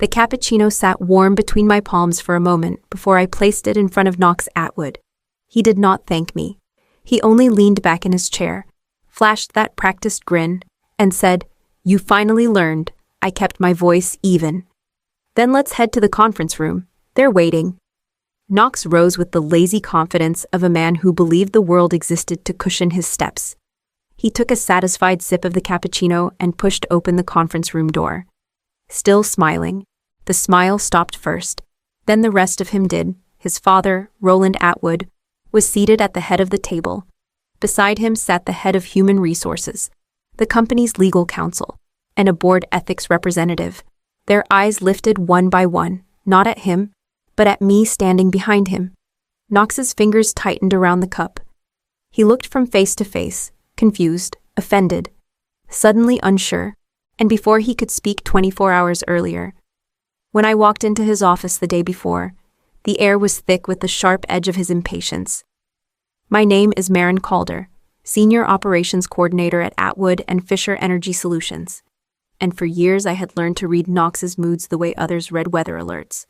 The cappuccino sat warm between my palms for a moment before I placed it in front of Knox Atwood. He did not thank me. He only leaned back in his chair, flashed that practiced grin, and said, "You finally learned. I kept my voice even. Then let's head to the conference room. They're waiting." Knox rose with the lazy confidence of a man who believed the world existed to cushion his steps. He took a satisfied sip of the cappuccino and pushed open the conference room door. Still smiling, the smile stopped first. Then the rest of him did. His father, Roland Atwood, was seated at the head of the table. Beside him sat the head of human resources, the company's legal counsel, and a board ethics representative. Their eyes lifted one by one, not at him, but at me standing behind him. Knox's fingers tightened around the cup. He looked from face to face, confused, offended, suddenly unsure, and before he could speak 24 hours earlier. When I walked into his office the day before, the air was thick with the sharp edge of his impatience. "My name is Marin Calder, Senior Operations Coordinator at Atwood and Fisher Energy Solutions." And for years I had learned to read Knox's moods the way others read weather alerts.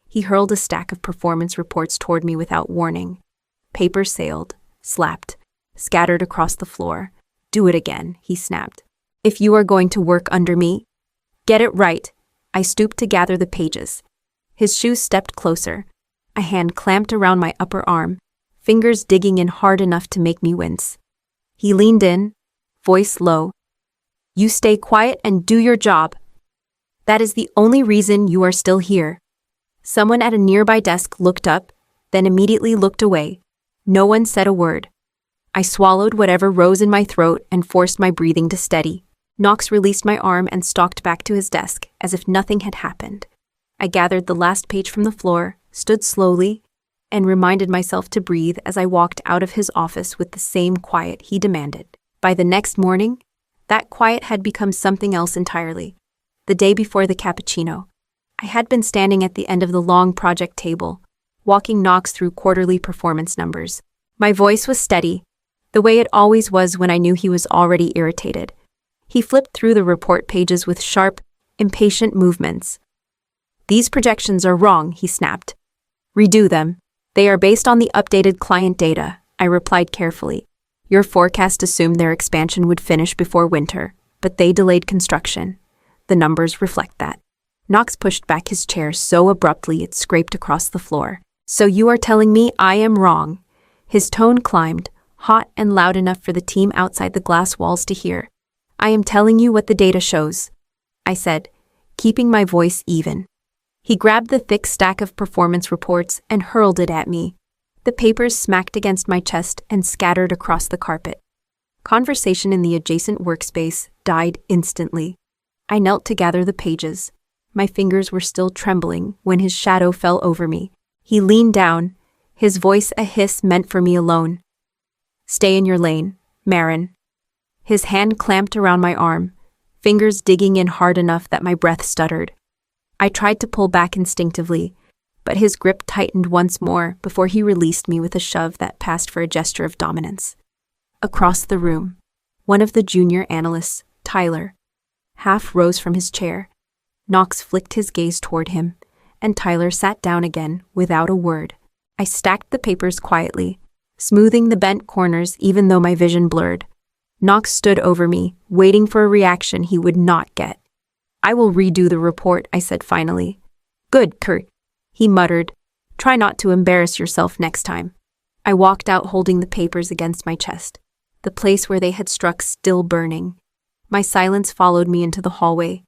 He hurled a stack of performance reports toward me without warning. Papers sailed, slapped, scattered across the floor. "Do it again," he snapped. "If you are going to work under me, get it right." I stooped to gather the pages. His shoes stepped closer. A hand clamped around my upper arm, fingers digging in hard enough to make me wince. He leaned in, voice low. "You stay quiet and do your job. That is the only reason you are still here." Someone at a nearby desk looked up, then immediately looked away. No one said a word. I swallowed whatever rose in my throat and forced my breathing to steady. Knox released my arm and stalked back to his desk, as if nothing had happened. I gathered the last page from the floor, stood slowly, and reminded myself to breathe as I walked out of his office with the same quiet he demanded. By the next morning, that quiet had become something else entirely. The day before the cappuccino, I had been standing at the end of the long project table, walking Knox through quarterly performance numbers. My voice was steady, the way it always was when I knew he was already irritated. He flipped through the report pages with sharp, impatient movements. "These projections are wrong," he snapped. "Redo them. They are based on the updated client data," I replied carefully. "Your forecast assumed their expansion would finish before winter, but they delayed construction. The numbers reflect that." Knox pushed back his chair so abruptly it scraped across the floor. "So you are telling me I am wrong?" His tone climbed, hot and loud enough for the team outside the glass walls to hear. "I am telling you what the data shows," I said, keeping my voice even. He grabbed the thick stack of performance reports and hurled it at me. The papers smacked against my chest and scattered across the carpet. Conversation in the adjacent workspace died instantly. I knelt to gather the pages. My fingers were still trembling when his shadow fell over me. He leaned down, his voice a hiss meant for me alone. "Stay in your lane, Marin." His hand clamped around my arm, fingers digging in hard enough that my breath stuttered. I tried to pull back instinctively, but his grip tightened once more before he released me with a shove that passed for a gesture of dominance. Across the room, one of the junior analysts, Tyler, half rose from his chair. Knox flicked his gaze toward him, and Tyler sat down again without a word. I stacked the papers quietly, smoothing the bent corners even though my vision blurred. Knox stood over me, waiting for a reaction he would not get. "I will redo the report," I said finally. "Good, Kurt," he muttered. "Try not to embarrass yourself next time." I walked out holding the papers against my chest, the place where they had struck still burning. My silence followed me into the hallway.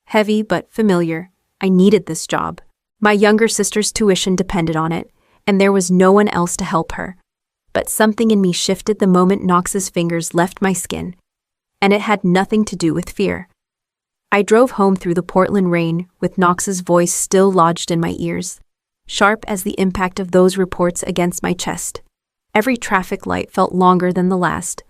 Heavy but familiar. I needed this job. My younger sister's tuition depended on it, and there was no one else to help her. But something in me shifted the moment Knox's fingers left my skin, and it had nothing to do with fear. I drove home through the Portland rain with Knox's voice still lodged in my ears, sharp as the impact of those reports against my chest. Every traffic light felt longer than the last.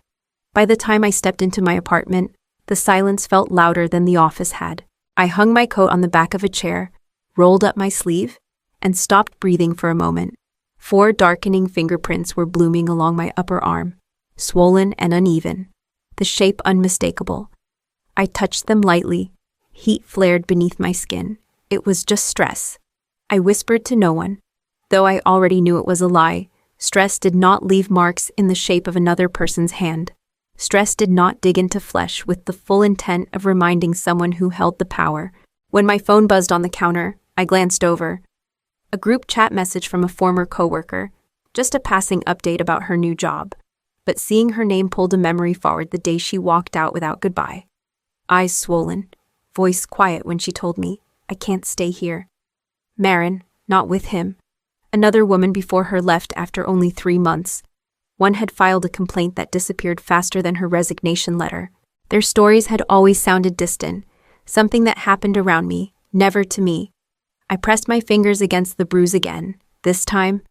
By the time I stepped into my apartment, the silence felt louder than the office had. I hung my coat on the back of a chair, rolled up my sleeve, and stopped breathing for a moment. 4 darkening fingerprints were blooming along my upper arm, swollen and uneven, the shape unmistakable. I touched them lightly. Heat flared beneath my skin, It was just stress. I whispered to no one. Though I already knew it was a lie, stress did not leave marks in the shape of another person's hand. Stress did not dig into flesh with the full intent of reminding someone who held the power. When my phone buzzed on the counter, I glanced over. A group chat message from a former coworker, just a passing update about her new job. But seeing her name pulled a memory forward the day she walked out without goodbye. Eyes swollen, voice quiet when she told me, I can't stay here. Marin, not with him. Another woman before her left after only 3 months. One had filed a complaint that disappeared faster than her resignation letter. Their stories had always sounded distant, something that happened around me, never to me. I pressed my fingers against the bruise again. This time,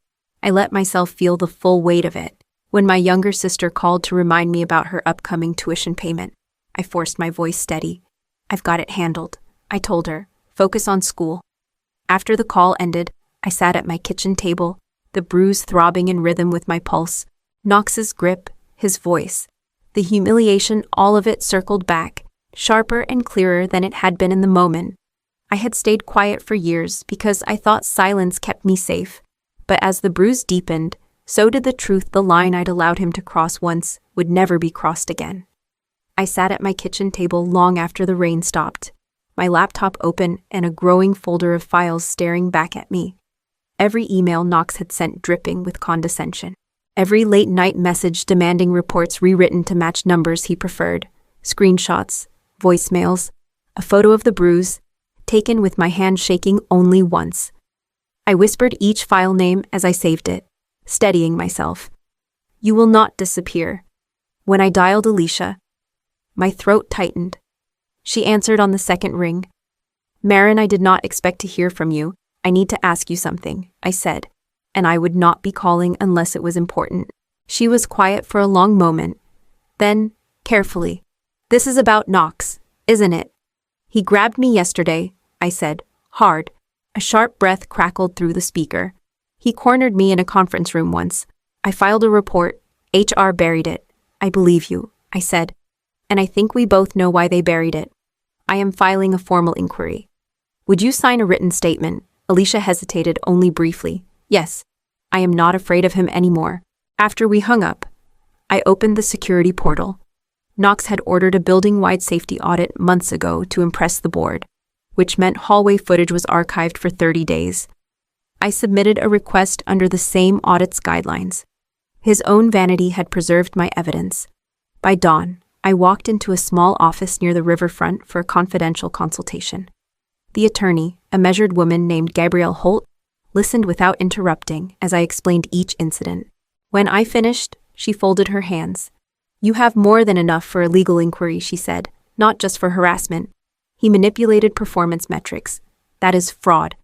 I let myself feel the full weight of it. When my younger sister called to remind me about her upcoming tuition payment, I forced my voice steady. I've got it handled, I told her. Focus on school. After the call ended, I sat at my kitchen table, the bruise throbbing in rhythm with my pulse. Knox's grip, his voice, the humiliation, all of it circled back, sharper and clearer than it had been in the moment. I had stayed quiet for years because I thought silence kept me safe. But as the bruise deepened, so did the truth. The line I'd allowed him to cross once would never be crossed again. I sat at my kitchen table long after the rain stopped, my laptop open and a growing folder of files staring back at me. Every email Knox had sent dripping with condescension. Every late-night message demanding reports rewritten to match numbers he preferred. Screenshots, voicemails, a photo of the bruise, taken with my hand shaking only once. I whispered each file name as I saved it, steadying myself. You will not disappear. When I dialed Alicia, my throat tightened. She answered on the second ring. Marin, I did not expect to hear from you. I need to ask you something, I said, and I would not be calling unless it was important. She was quiet for a long moment. Then, carefully, this is about Knox, isn't it? He grabbed me yesterday, I said, hard. A sharp breath crackled through the speaker. He cornered me in a conference room once. I filed a report. HR buried it. I believe you, I said. And I think we both know why they buried it. I am filing a formal inquiry. Would you sign a written statement? Alicia hesitated only briefly. Yes. I am not afraid of him anymore. After we hung up, I opened the security portal. Knox had ordered a building-wide safety audit months ago to impress the board, which meant hallway footage was archived for 30 days. I submitted a request under the same audit's guidelines. His own vanity had preserved my evidence. By dawn, I walked into a small office near the riverfront for a confidential consultation. The attorney, a measured woman named Gabrielle Holt, listened without interrupting as I explained each incident. When I finished, she folded her hands. You have more than enough for a legal inquiry, she said, not just for harassment. He manipulated performance metrics. That is fraud.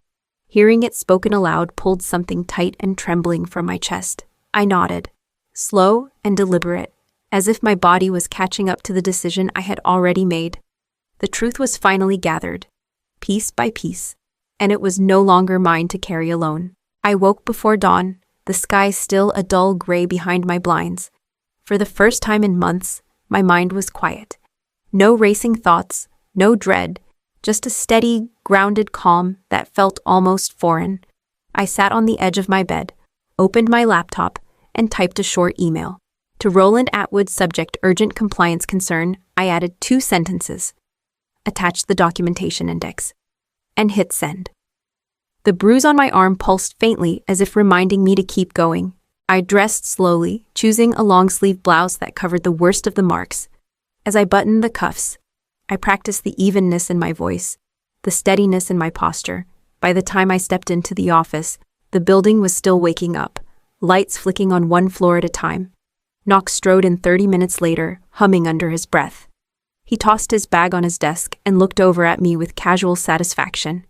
Hearing it spoken aloud pulled something tight and trembling from my chest. I nodded, slow and deliberate, as if my body was catching up to the decision I had already made. The truth was finally gathered, piece by piece, and it was no longer mine to carry alone. I woke before dawn, the sky still a dull gray behind my blinds. For the first time in months, my mind was quiet. No racing thoughts, no dread, just a steady, grounded calm that felt almost foreign. I sat on the edge of my bed, opened my laptop, and typed a short email. To Roland Atwood, subject urgent compliance concern, I added 2 sentences. Attached the documentation index. And hit send. The bruise on my arm pulsed faintly as if reminding me to keep going. I dressed slowly, choosing a long-sleeve blouse that covered the worst of the marks. As I buttoned the cuffs, I practiced the evenness in my voice, the steadiness in my posture. By the time I stepped into the office, the building was still waking up, lights flicking on one floor at a time. Knox strode in 30 minutes later, humming under his breath. He tossed his bag on his desk and looked over at me with casual satisfaction.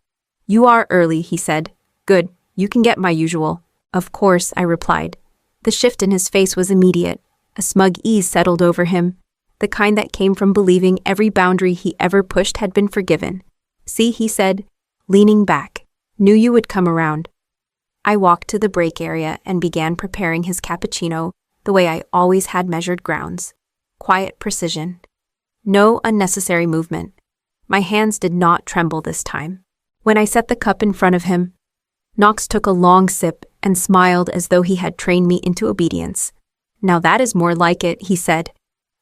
You are early, he said. Good, you can get my usual. Of course, I replied. The shift in his face was immediate. A smug ease settled over him, the kind that came from believing every boundary he ever pushed had been forgiven. See, he said, leaning back. Knew you would come around. I walked to the break area and began preparing his cappuccino the way I always had measured grounds. Quiet precision. No unnecessary movement. My hands did not tremble this time. When I set the cup in front of him, Knox took a long sip and smiled as though he had trained me into obedience. "Now that is more like it," he said.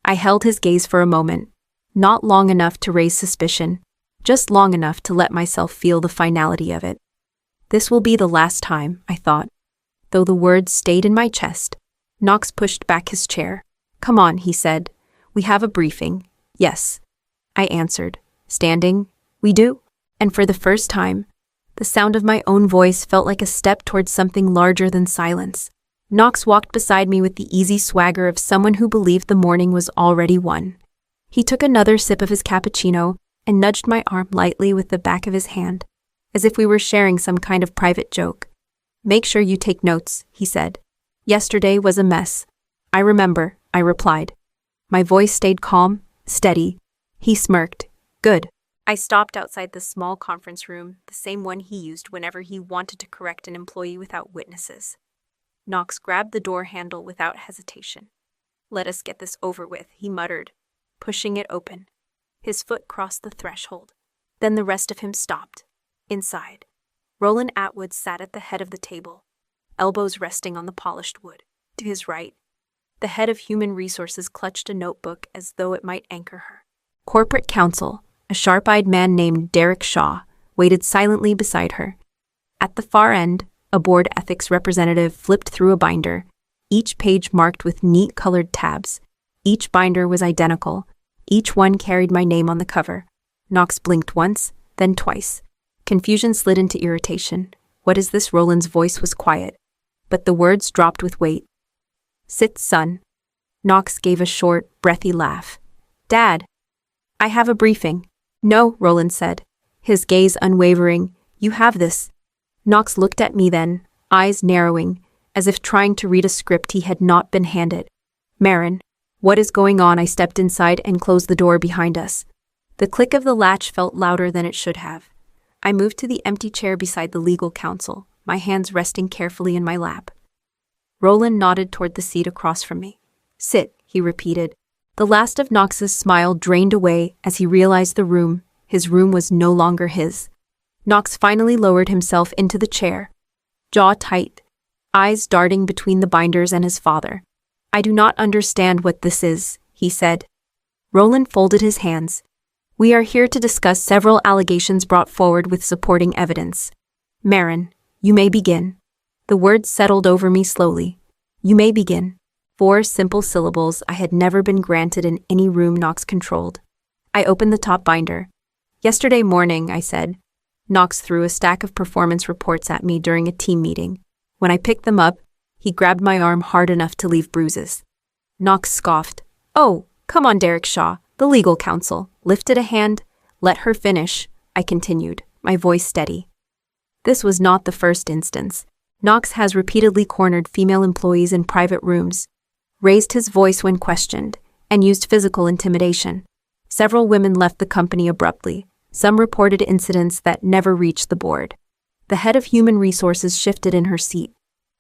I held his gaze for a moment, not long enough to raise suspicion, just long enough to let myself feel the finality of it. This will be the last time, I thought. Though the words stayed in my chest, Knox pushed back his chair. "Come on," he said. "We have a briefing." "Yes," I answered, standing. "We do?" And for the first time, the sound of my own voice felt like a step towards something larger than silence. Knox walked beside me with the easy swagger of someone who believed the morning was already won. He took another sip of his cappuccino and nudged my arm lightly with the back of his hand, as if we were sharing some kind of private joke. "Make sure you take notes," he said. "Yesterday was a mess." "I remember," I replied. My voice stayed calm, steady. He smirked. "Good." I stopped outside the small conference room, the same one he used whenever he wanted to correct an employee without witnesses. Knox grabbed the door handle without hesitation. "Let us get this over with," he muttered, pushing it open. His foot crossed the threshold. Then the rest of him stopped. Inside, Roland Atwood sat at the head of the table, elbows resting on the polished wood. To his right, the head of Human Resources clutched a notebook as though it might anchor her. Corporate counsel, a sharp-eyed man named Derek Shaw, waited silently beside her. At the far end, a board ethics representative flipped through a binder, each page marked with neat colored tabs. Each binder was identical. Each one carried my name on the cover. Knox blinked once, then twice. Confusion slid into irritation. "What is this?" Roland's voice was quiet, but the words dropped with weight. "Sit, son." Knox gave a short, breathy laugh. "Dad, I have a briefing." "No," Roland said, his gaze unwavering. "You have this." Knox looked at me then, eyes narrowing, as if trying to read a script he had not been handed. "Marin, what is going on?" I stepped inside and closed the door behind us. The click of the latch felt louder than it should have. I moved to the empty chair beside the legal counsel, my hands resting carefully in my lap. Roland nodded toward the seat across from me. "Sit," he repeated. The last of Knox's smile drained away as he realized his room was no longer his. Knox finally lowered himself into the chair, jaw tight, eyes darting between the binders and his father. "I do not understand what this is," he said. Roland folded his hands. "We are here to discuss several allegations brought forward with supporting evidence. Marin, you may begin." The words settled over me slowly. "You may begin." 4 simple syllables I had never been granted in any room Knox controlled. I opened the top binder. "Yesterday morning," I said. Knox threw a stack of performance reports at me during a team meeting. When I picked them up, he grabbed my arm hard enough to leave bruises. Knox scoffed. "Oh, come on, Derek Shaw." The legal counsel lifted a hand. "Let her finish," I continued, my voice steady. This was not the first instance. Knox has repeatedly cornered female employees in private rooms, raised his voice when questioned, and used physical intimidation. Several women left the company abruptly. Some reported incidents that never reached the board. The head of Human Resources shifted in her seat.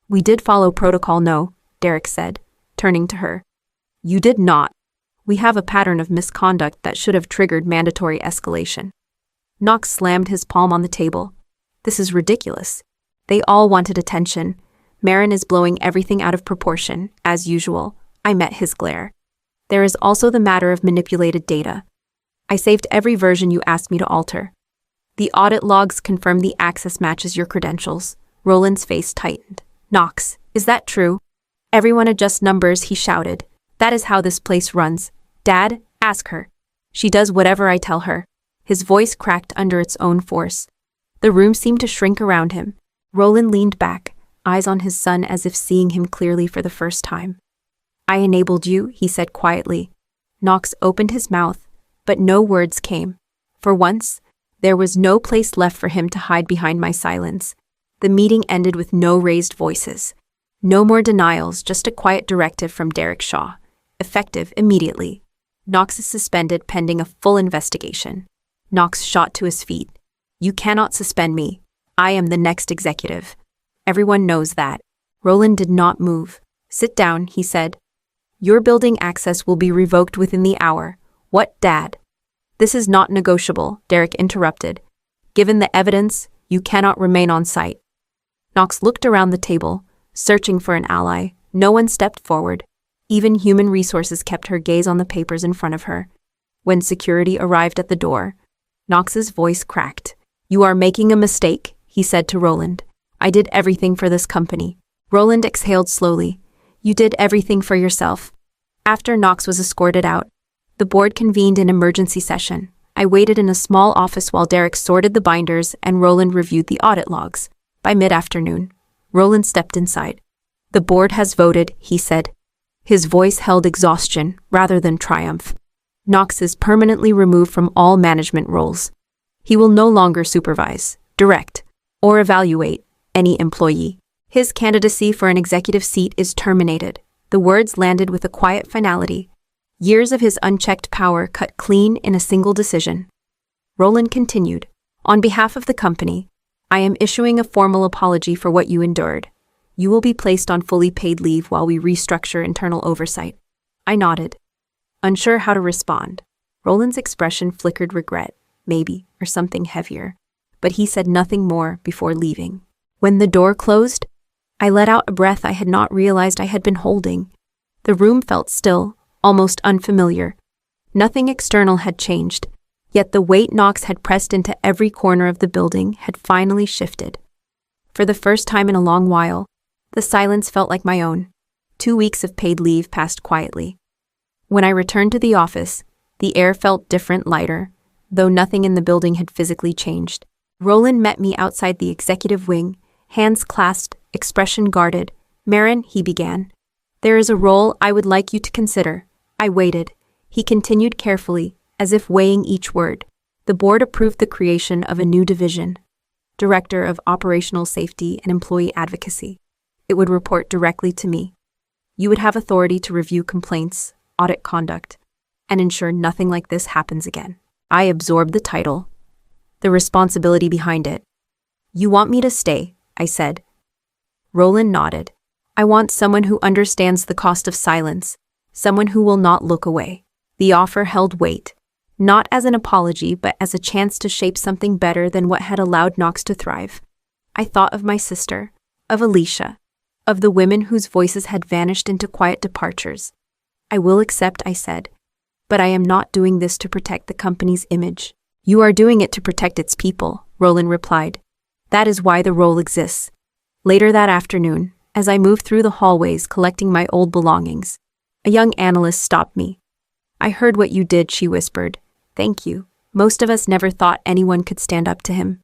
"We did follow protocol, no," Derek said, turning to her. "You did not. We have a pattern of misconduct that should have triggered mandatory escalation." Knox slammed his palm on the table. "This is ridiculous. They all wanted attention. Marin is blowing everything out of proportion, as usual." I met his glare. "There is also the matter of manipulated data. I saved every version you asked me to alter. The audit logs confirm the access matches your credentials." Roland's face tightened. "Knox, is that true?" "Everyone adjusts numbers," he shouted. "That is how this place runs. Dad, ask her. She does whatever I tell her." His voice cracked under its own force. The room seemed to shrink around him. Roland leaned back, eyes on his son as if seeing him clearly for the first time. "I enabled you," he said quietly. Knox opened his mouth, but no words came. For once, there was no place left for him to hide behind my silence. The meeting ended with no raised voices. No more denials, just a quiet directive from Derek Shaw, effective immediately. Knox is suspended pending a full investigation. Knox shot to his feet. "You cannot suspend me. I am the next executive. Everyone knows that." Roland did not move. "Sit down," he said. "Your building access will be revoked within the hour." "What, Dad?" "This is not negotiable," Derek interrupted. Given the evidence, you cannot remain on site. Knox looked around the table, searching for an ally. No one stepped forward. Even human resources kept her gaze on the papers in front of her. When security arrived at the door, Knox's voice cracked. "You are making a mistake," he said to Roland. "I did everything for this company." Roland exhaled slowly. "You did everything for yourself." After Knox was escorted out, the board convened an emergency session. I waited in a small office while Derek sorted the binders and Roland reviewed the audit logs. By mid-afternoon, Roland stepped inside. "The board has voted," he said. His voice held exhaustion rather than triumph. Knox is permanently removed from all management roles. He will no longer supervise, direct, or evaluate any employee. His candidacy for an executive seat is terminated. The words landed with a quiet finality. Years of his unchecked power cut clean in a single decision. Roland continued, "On behalf of the company, I am issuing a formal apology for what you endured. You will be placed on fully paid leave while we restructure internal oversight." I nodded, unsure how to respond. Roland's expression flickered regret, maybe, or something heavier, but he said nothing more before leaving. When the door closed, I let out a breath I had not realized I had been holding. The room felt still, almost unfamiliar. Nothing external had changed, yet the weight Knox had pressed into every corner of the building had finally shifted. For the first time in a long while, the silence felt like my own. 2 weeks of paid leave passed quietly. When I returned to the office, the air felt different, lighter, though nothing in the building had physically changed. Roland met me outside the executive wing, hands clasped, expression guarded. "Marin," he began, "there is a role I would like you to consider." I waited. He continued carefully, as if weighing each word. "The board approved the creation of a new division, Director of Operational Safety and Employee Advocacy. It would report directly to me. You would have authority to review complaints, audit conduct, and ensure nothing like this happens again." I absorbed the title, the responsibility behind it. "You want me to stay?" I said. Roland nodded. "I want someone who understands the cost of silence, someone who will not look away." The offer held weight, not as an apology, but as a chance to shape something better than what had allowed Knox to thrive. I thought of my sister, of Alicia, of the women whose voices had vanished into quiet departures. "I will accept," I said, "but I am not doing this to protect the company's image." "You are doing it to protect its people," Roland replied. "That is why the role exists." Later that afternoon, as I moved through the hallways collecting my old belongings, a young analyst stopped me. "I heard what you did," she whispered. "Thank you. Most of us never thought anyone could stand up to him."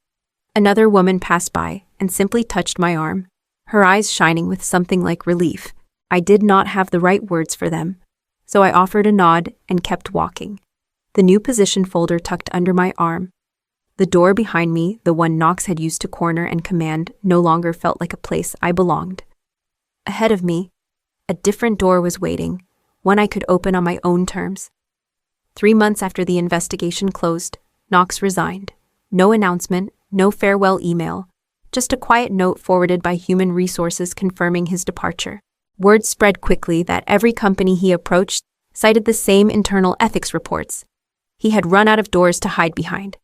Another woman passed by and simply touched my arm, her eyes shining with something like relief. I did not have the right words for them, so I offered a nod and kept walking. The new position folder tucked under my arm. The door behind me, the one Knox had used to corner and command, no longer felt like a place I belonged. Ahead of me, a different door was waiting, one I could open on my own terms. 3 months after the investigation closed, Knox resigned. No announcement, no farewell email, just a quiet note forwarded by human resources confirming his departure. Word spread quickly that every company he approached cited the same internal ethics reports. He had run out of doors to hide behind,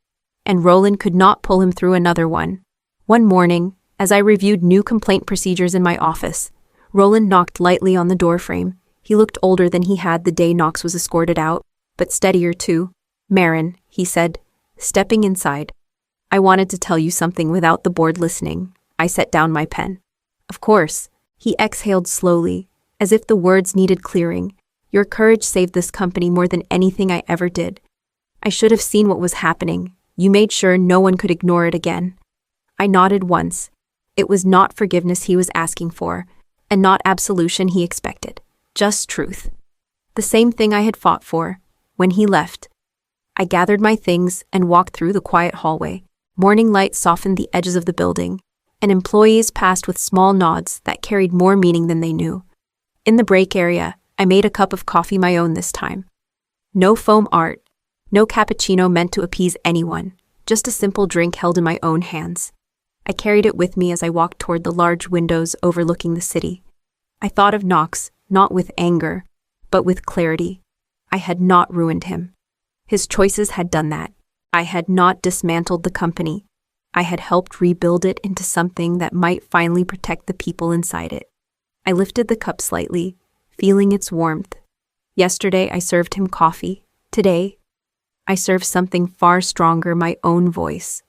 and Roland could not pull him through another one. One morning, as I reviewed new complaint procedures in my office, Roland knocked lightly on the doorframe. He looked older than he had the day Knox was escorted out, but steadier too. "Marin," he said, stepping inside. "I wanted to tell you something without the board listening." I set down my pen. "Of course." He exhaled slowly, as if the words needed clearing. "Your courage saved this company more than anything I ever did. I should have seen what was happening. You made sure no one could ignore it again." I nodded once. It was not forgiveness he was asking for, and not absolution he expected. Just truth. The same thing I had fought for. When he left, I gathered my things and walked through the quiet hallway. Morning light softened the edges of the building, and employees passed with small nods that carried more meaning than they knew. In the break area, I made a cup of coffee my own this time. No foam art, no cappuccino meant to appease anyone, just a simple drink held in my own hands. I carried it with me as I walked toward the large windows overlooking the city. I thought of Knox, not with anger, but with clarity. I had not ruined him. His choices had done that. I had not dismantled the company. I had helped rebuild it into something that might finally protect the people inside it. I lifted the cup slightly, feeling its warmth. Yesterday, I served him coffee. Today, I serve something far stronger, my own voice.